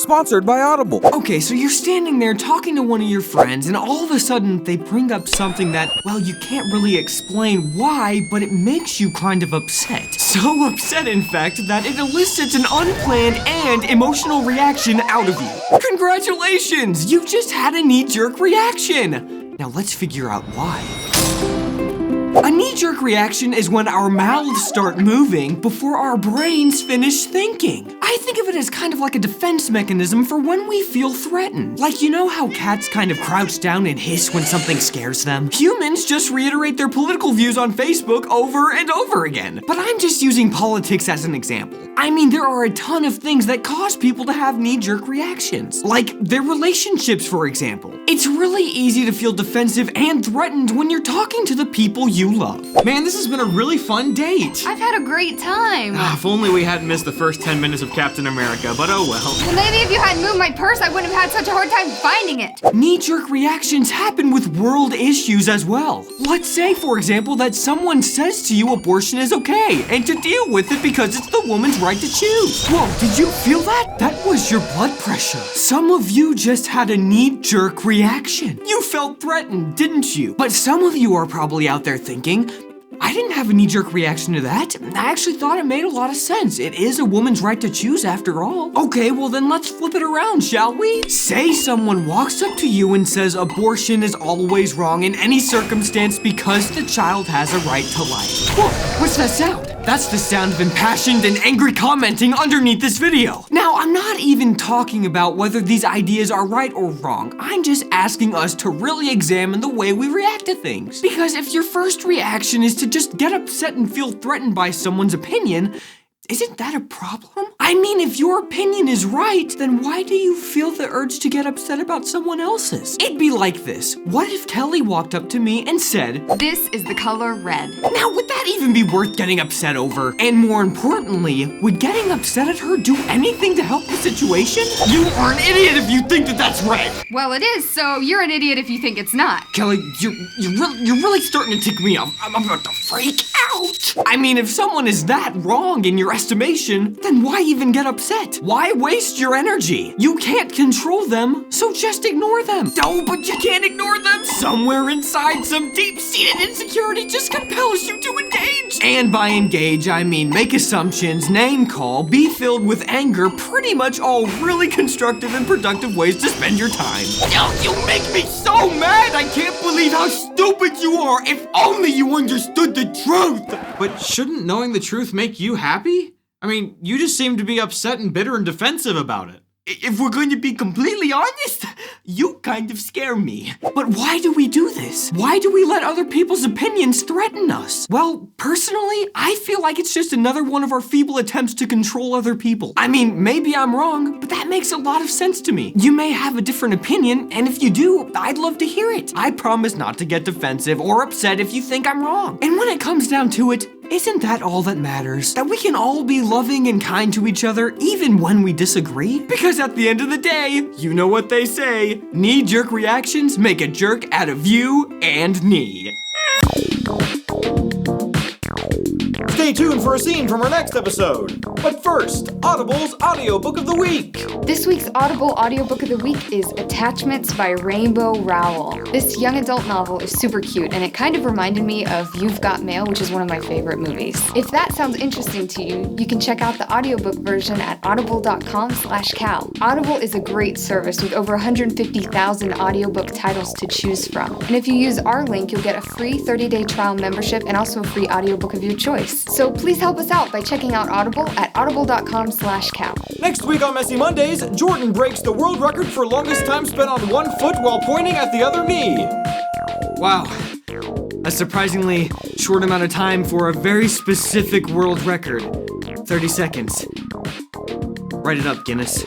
Sponsored by Audible. Okay, so you're standing there talking to one of your friends, and all of a sudden they bring up something that, well, you can't really explain why, but it makes you kind of upset. So upset, in fact, that it elicits an unplanned and emotional reaction out of you. Congratulations! You just had a knee-jerk reaction! Now let's figure out why. A knee-jerk reaction is when our mouths start moving before our brains finish thinking. I think of it as kind of like a defense mechanism for when we feel threatened. Like, you know how cats kind of crouch down and hiss when something scares them? Humans just reiterate their political views on Facebook over and over again. But I'm just using politics as an example. I mean, there are a ton of things that cause people to have knee-jerk reactions. Like their relationships, for example. It's really easy to feel defensive and threatened when you're talking to the people you love. Man, this has been a really fun date. I've had a great time. If only we hadn't missed the first 10 minutes of Captain America, but oh well. Well, maybe if you hadn't moved my purse, I wouldn't have had such a hard time finding it. Knee-jerk reactions happen with world issues as well. Let's say, for example, that someone says to you abortion is okay, and to deal with it because it's the woman's right to choose. Whoa, did you feel that? That was your blood pressure. Some of you just had a knee-jerk reaction. You felt threatened, didn't you? But some of you are probably out there thinking, I didn't have a knee-jerk reaction to that. I actually thought it made a lot of sense. It is a woman's right to choose after all. Okay, well then let's flip it around, shall we? Say someone walks up to you and says abortion is always wrong in any circumstance because the child has a right to life. Whoa, what's that sound? That's the sound of impassioned and angry commenting underneath this video. Now, I'm not even talking about whether these ideas are right or wrong. I'm just asking us to really examine the way we react to things. Because if your first reaction is to just get upset and feel threatened by someone's opinion, isn't that a problem? I mean, if your opinion is right, then why do you feel the urge to get upset about someone else's? It'd be like this. What if Kelly walked up to me and said, "This is the color red." Now, would that even be worth getting upset over? And more importantly, would getting upset at her do anything to help the situation? You are an idiot if you think that that's red. Well, it is, so you're an idiot if you think it's not. Kelly, you're really starting to tick me off. I'm about to freak out. I mean, if someone is that wrong in your estimation, then why even get upset? Why waste your energy? You can't control them, so just ignore them. No, but you can't ignore them. Somewhere inside, some deep-seated insecurity just compels you to engage. And by engage, I mean make assumptions, name call, be filled with anger, pretty much all really constructive and productive ways to spend your time. Oh, you make me so mad! I can't believe how stupid you are! If only you understood the truth! But shouldn't knowing the truth make you happy? I mean, you just seem to be upset and bitter and defensive about it. If we're going to be completely honest, you kind of scare me. But why do we do this? Why do we let other people's opinions threaten us? Well, personally, I feel like it's just another one of our feeble attempts to control other people. I mean, maybe I'm wrong, but that makes a lot of sense to me. You may have a different opinion, and if you do, I'd love to hear it. I promise not to get defensive or upset if you think I'm wrong. And when it comes down to it, isn't that all that matters? That we can all be loving and kind to each other even when we disagree? Because at the end of the day, you know what they say, knee-jerk reactions make a jerk out of you and me. Stay tuned for a scene from our next episode. But first, Audible's Audiobook of the Week. This week's Audible audiobook of the week is Attachments by Rainbow Rowell. This young adult novel is super cute, and it kind of reminded me of You've Got Mail, which is one of my favorite movies. If that sounds interesting to you, you can check out the audiobook version at audible.com/cow. Audible is a great service with over 150,000 audiobook titles to choose from. And if you use our link, you'll get a free 30-day trial membership and also a free audiobook of your choice. So please help us out by checking out Audible at audible.com/cow. Next week on Messy Mondays, Jordan breaks the world record for longest time spent on one foot while pointing at the other knee. Wow, a surprisingly short amount of time for a very specific world record. 30 seconds. Write it up, Guinness.